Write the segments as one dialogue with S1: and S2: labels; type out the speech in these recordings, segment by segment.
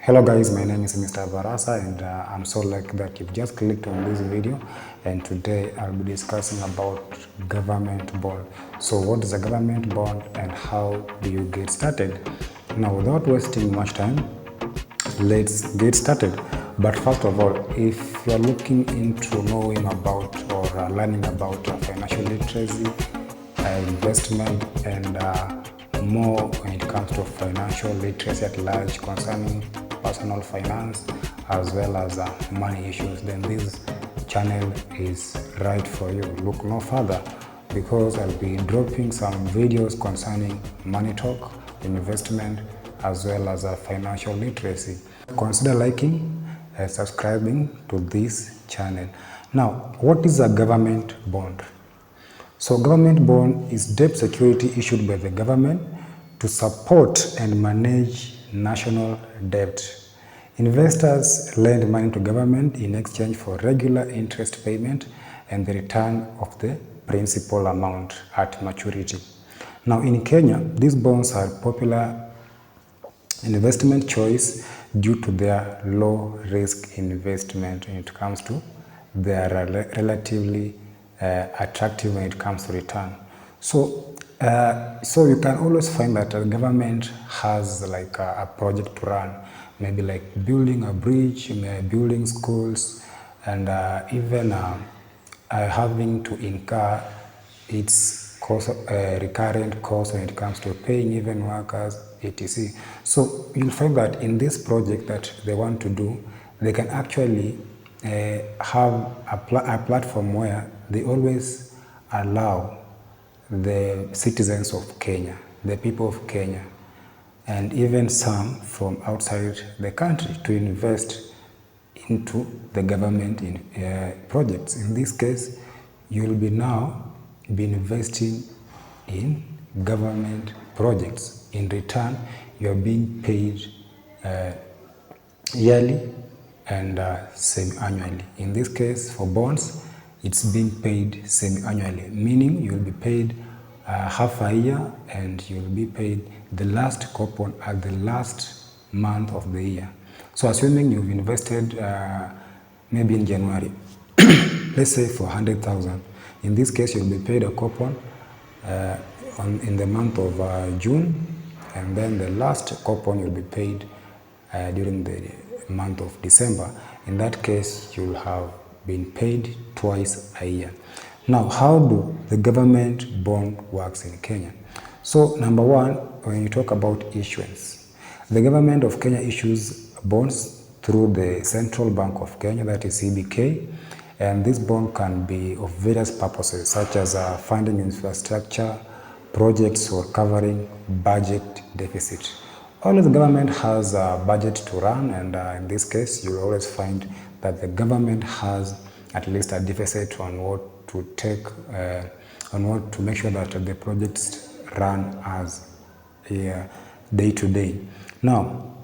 S1: Hello guys, my name is Mr. Barasa and I'm so lucky that you've just clicked on this video, and today I'll be discussing about government bond. So what is a government bond and how do you get started? Now without wasting much time, let's get started. But first of all, if you're looking into knowing about or learning about financial literacy, investment and more when it comes to financial literacy at large concerning personal finance as well as money issues, then this channel is right for you. Look no further, because I'll be dropping some videos concerning money talk, investment as well as financial literacy. Consider liking and subscribing to this channel. Now, what is a government bond? So government bond is debt security issued by the government to support and manage national debt. Investors lend money to government in exchange for regular interest payment and the return of the principal amount at maturity. Now in Kenya, these bonds are popular investment choice due to their low risk investment when it comes to their relatively attractive when it comes to return. So you can always find that the government has like a project to run, maybe like building a bridge, building schools, and even having to incur its cost, recurrent costs when it comes to paying even workers, etc. So you'll find that in this project that they want to do, they can actually have a platform where they always allow the citizens of Kenya, the people of Kenya, and even some from outside the country to invest into the government in projects. In this case, you'll be now be investing in government projects. In return, you're being paid yearly and semi-annually. In this case, for bonds, it's being paid semi-annually, meaning you'll be paid half a year and you'll be paid the last coupon at the last month of the year. So assuming you've invested maybe in January, let's say for 100,000, in this case you'll be paid a coupon in the month of June, and then the last coupon you'll be paid during the month of December. In that case, you'll have been paid twice a year. Now, how do the government bond works in Kenya? So, number one, when you talk about issuance, the government of Kenya issues bonds through the Central Bank of Kenya, that is CBK, and this bond can be of various purposes, such as funding infrastructure projects or covering budget deficit. Always the government has a budget to run, and in this case, you'll always find that the government has at least a deficit on what to take, on what to make sure that the projects run as day to day. Now,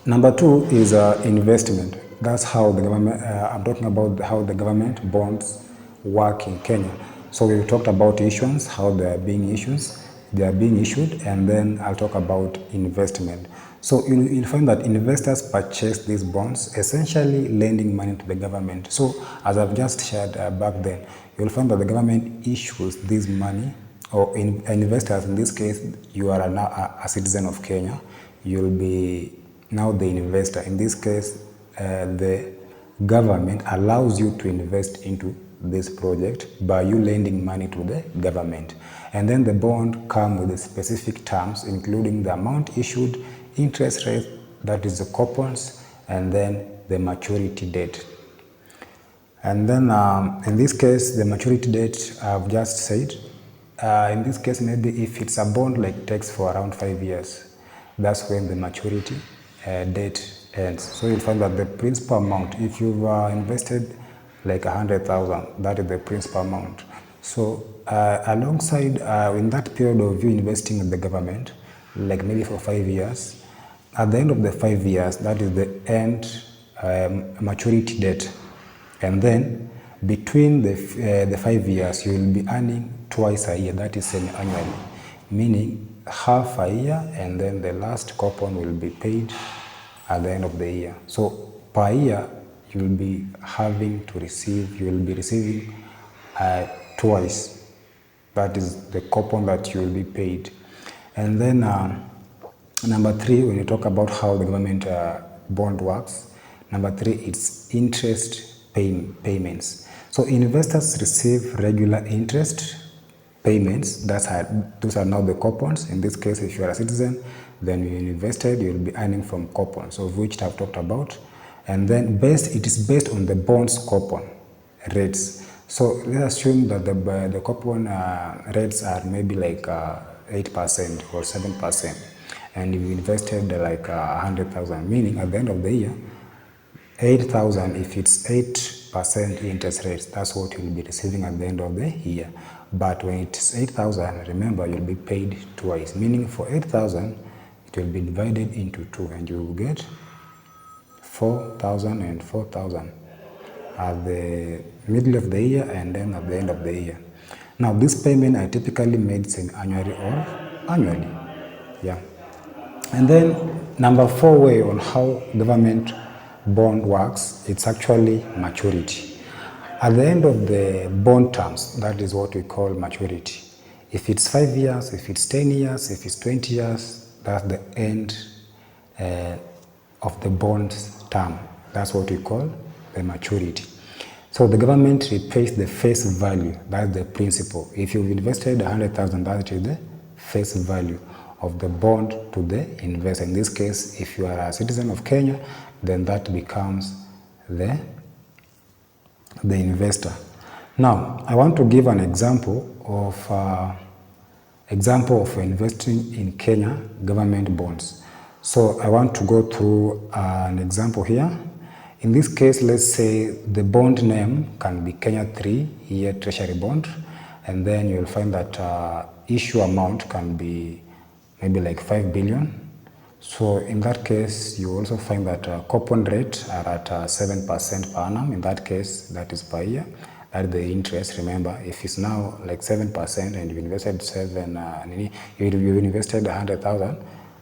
S1: number two is investment. That's how the government, I'm talking about how the government bonds work in Kenya. So we talked about issuance, how they are being issued, and then I'll talk about investment. So you'll find that investors purchase these bonds, essentially lending money to the government. So as I've just shared back then, you'll find that the government issues this money, or investors, in this case, you are now a citizen of Kenya, you'll be now the investor. In this case, the government allows you to invest into this project by you lending money to the government. And then the bond comes with the specific terms, including the amount issued, interest rate, that is the coupons, and then the maturity date. And then in this case, the maturity date I've just said, in this case, maybe if it's a bond like takes for around 5 years, that's when the maturity date ends. So you'll find that the principal amount, if you've invested like 100,000, that is the principal amount. So alongside in that period of you investing in the government, like maybe for 5 years, at the end of the 5 years, that is the end maturity date. And then between the 5 years, you will be earning twice a year, that is semi-annually, meaning half a year, and then the last coupon will be paid at the end of the year. So per year, you will be receiving twice. That is the coupon that you will be paid. And then number 3, when you talk about how the government bond works, number 3, it's interest payments. So investors receive regular interest payments. Those are now the coupons. In this case, if you are a citizen, then you invested, you will be earning from coupons, of which I've talked about. And then it is based on the bonds coupon rates. So let's assume that the coupon rates are maybe like 8% or 7%, and you invested like 100,000, meaning at the end of the year, 8,000, if it's 8% interest rates, that's what you'll be receiving at the end of the year. But when it's 8,000, remember, you'll be paid twice, meaning for 8,000, it will be divided into 2, and you will get 4,000 and 4,000 at the middle of the year and then at the end of the year. Now, this payment are typically made semi-annually or annually. Yeah. And then number 4 way on how government bond works, it's actually maturity. At the end of the bond terms, that is what we call maturity. If it's 5 years, if it's 10 years, if it's 20 years, that's the end of the bond term. That's what we call the maturity. So the government repays the face value, that's the principal. If you've invested 100,000, that is the face value of the bond to the investor. In this case, if you are a citizen of Kenya, then that becomes the investor. Now, I want to give an example of investing in Kenya government bonds. So I want to go through an example here. In this case, let's say the bond name can be Kenya 3-year treasury bond, and then you'll find that issue amount can be maybe like 5 billion. So in that case, you also find that coupon rate are at 7% per annum. In that case, that is per year. That's the interest. Remember, if it's now like 7% and you invested you invested 100,000,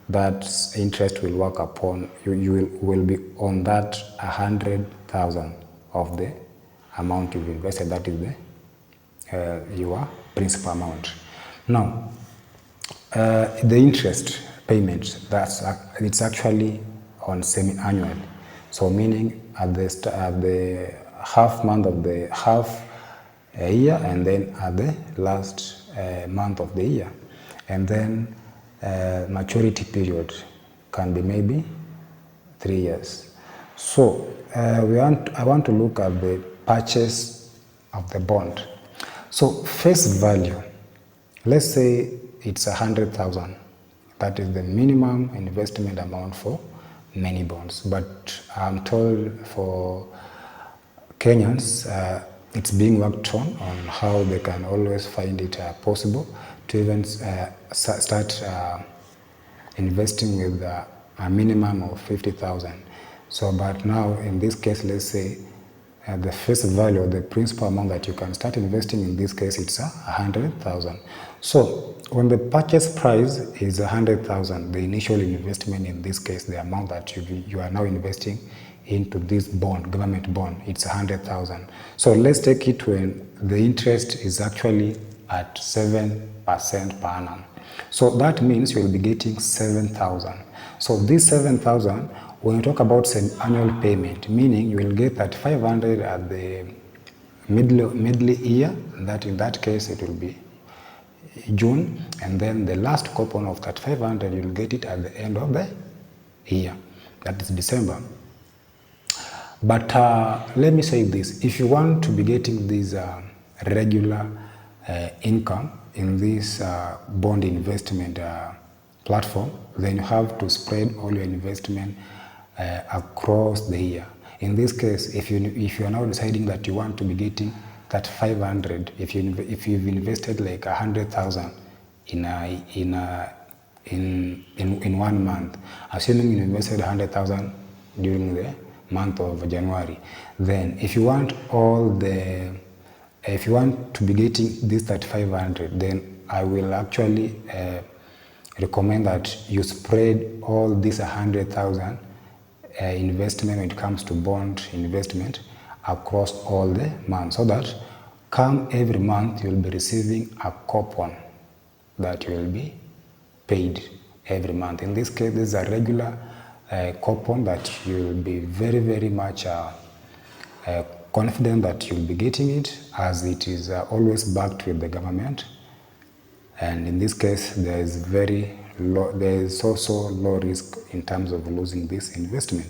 S1: that interest will work upon you will be on that 100,000 of the amount you've invested. That is the your principal amount. Now, the interest payment, it's actually on semi-annual. So meaning at the half month of the half year, and then at the last month of the year, and then maturity period can be maybe 3 years. So I want to look at the purchase of the bond. So face value, let's say it's 100,000. That is the minimum investment amount for many bonds. But I'm told for Kenyans, it's being worked on how they can always find it possible to even start investing with a minimum of 50,000. So, but now in this case, let's say the face value, the principal amount that you can start investing, in this case, it's 100,000. So when the purchase price is 100,000, the initial investment, in this case, the amount that you are now investing into this bond, government bond, it's 100,000. So let's take it when the interest is actually at 7% per annum. So that means you will be getting 7,000. So this 7,000, when you talk about annual payment, meaning you will get that 500 at the middle year, that in that case it will be June, and then the last coupon of that 500, you will get it at the end of the year, that is December. But let me say this, if you want to be getting this regular income in this bond investment platform, then you have to spread all your investment across the year. In this case, if you are now deciding that you want to be getting that 500, if you've invested like 100,000 in 1 month, assuming you invested 100,000 during the month of January, then if you want to be getting this 500, then I will actually recommend that you spread all this 100,000 investment when it comes to bond investment across all the months, so that come every month you'll be receiving a coupon that will be paid every month. In this case, this is a regular coupon that you'll be very much confident that you'll be getting it, as it is always backed with the government. And in this case, there is also low risk in terms of losing this investment.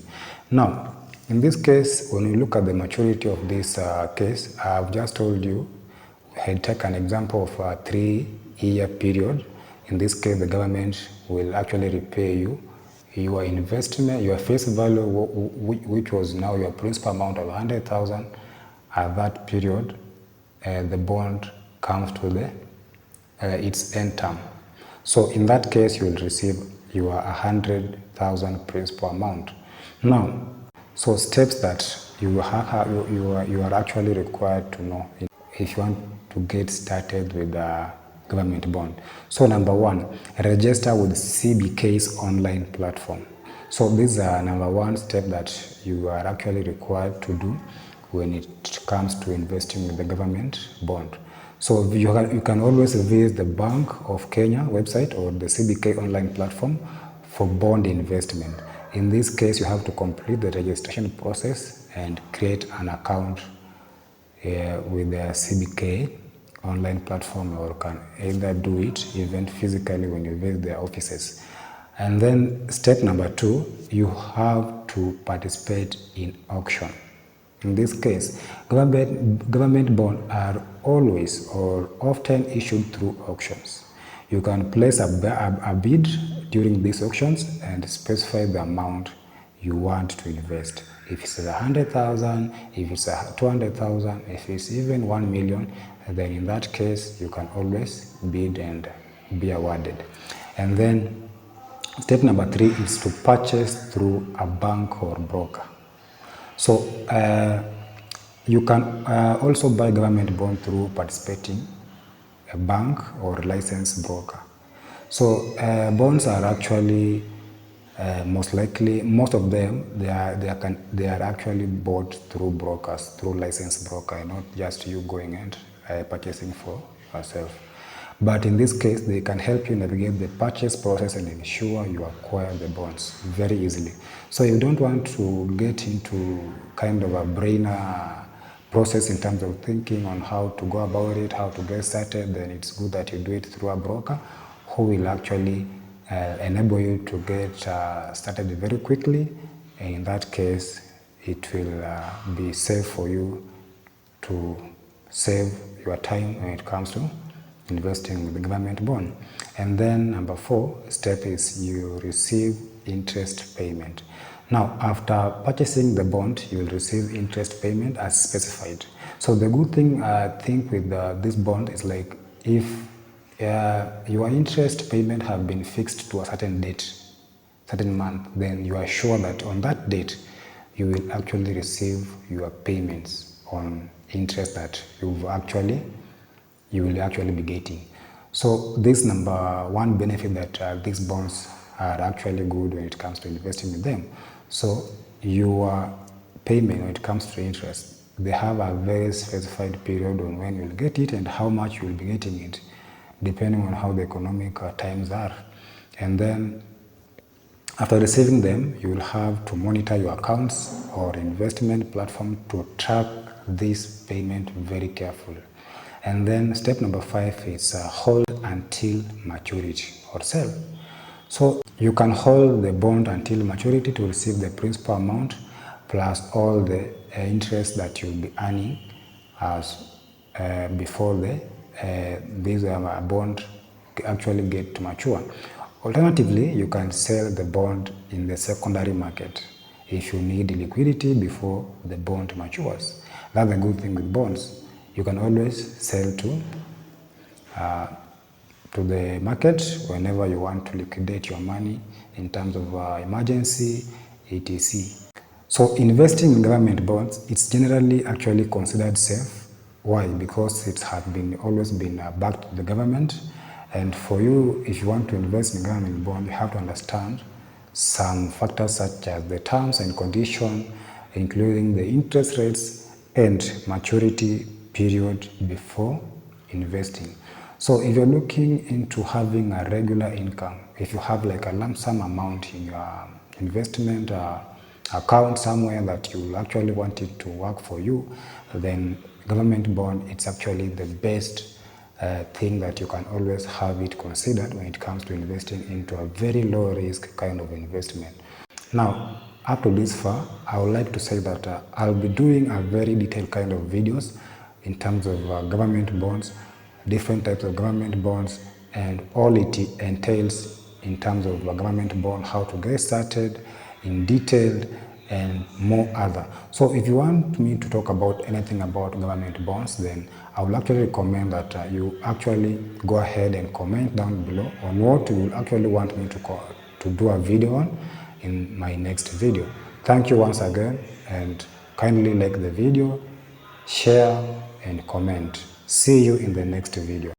S1: Now, in this case, when you look at the maturity of this case, I've just told you, I had taken an example of a 3-year period. In this case, the government will actually repay you your investment, your face value, which was now your principal amount of 100,000 at that period. The bond comes to the its end term. So in that case, you will receive your 100,000 principal amount. Now, so steps that you are actually required to know if you want to get started with the government bond. So number one, register with CBK's online platform. So this is number one step that you are actually required to do when it comes to investing in the government bond. So you can always visit the Bank of Kenya website or the CBK online platform for bond investment. In this case, you have to complete the registration process and create an account with the CBK online platform, or can either do it even physically when you visit their offices. And then step number two, you have to participate in auction. In this case, government bonds are always or often issued through auctions. You can place a bid during these auctions and specify the amount you want to invest. If it's 100,000, if it's 200,000, if it's even 1 million, then in that case, you can always bid and be awarded. And then step number three is to purchase through a bank or broker. So you can also buy government bond through participating a bank or licensed broker. So bonds are actually most of them they are actually bought through brokers, through licensed broker, not just you going and purchasing for yourself. But in this case, they can help you navigate the purchase process and ensure you acquire the bonds very easily. So you don't want to get into kind of a brain process in terms of thinking on how to go about it, how to get started. Then it's good that you do it through a broker who will actually enable you to get started very quickly. And in that case, it will be safe for you to save your time when it comes to investing with the government bond. And then number four step is you receive interest payment. Now, after purchasing the bond, you will receive interest payment as specified. So the good thing I think with this bond is, like, if your interest payment have been fixed to a certain date, certain month, then you are sure that on that date you will actually receive your payments on interest that you will actually be getting. So this number one benefit that these bonds are actually good when it comes to investing in them. So your payment when it comes to interest, they have a very specified period on when you'll get it and how much you'll be getting it, depending on how the economic times are. And then after receiving them, you will have to monitor your accounts or investment platform to track this payment very carefully. And then step number five is hold until maturity or sell. So you can hold the bond until maturity to receive the principal amount plus all the interest that you'll be earning as before this bond actually get to mature. Alternatively, you can sell the bond in the secondary market if you need liquidity before the bond matures. That's the good thing with bonds. You can always sell to the market whenever you want to liquidate your money in terms of emergency, etc. So investing in government bonds, it's generally actually considered safe. Why? Because it has always been backed by the government. And for you, if you want to invest in government bond, you have to understand some factors such as the terms and conditions, including the interest rates and maturity period before investing. So if you're looking into having a regular income, if you have like a lump sum amount in your investment account somewhere that you actually want it to work for you, then government bond, it's actually the best thing that you can always have it considered when it comes to investing into a very low risk kind of investment. Now, up to this far, I would like to say that I'll be doing a very detailed kind of videos in terms of government bonds, different types of government bonds, and all it entails in terms of government bond, how to get started in detail, and more other. So if you want me to talk about anything about government bonds, then I would actually recommend that you actually go ahead and comment down below on what you will actually want me to do a video on in my next video. Thank you once again, and kindly like the video, share and comment. See you in the next video.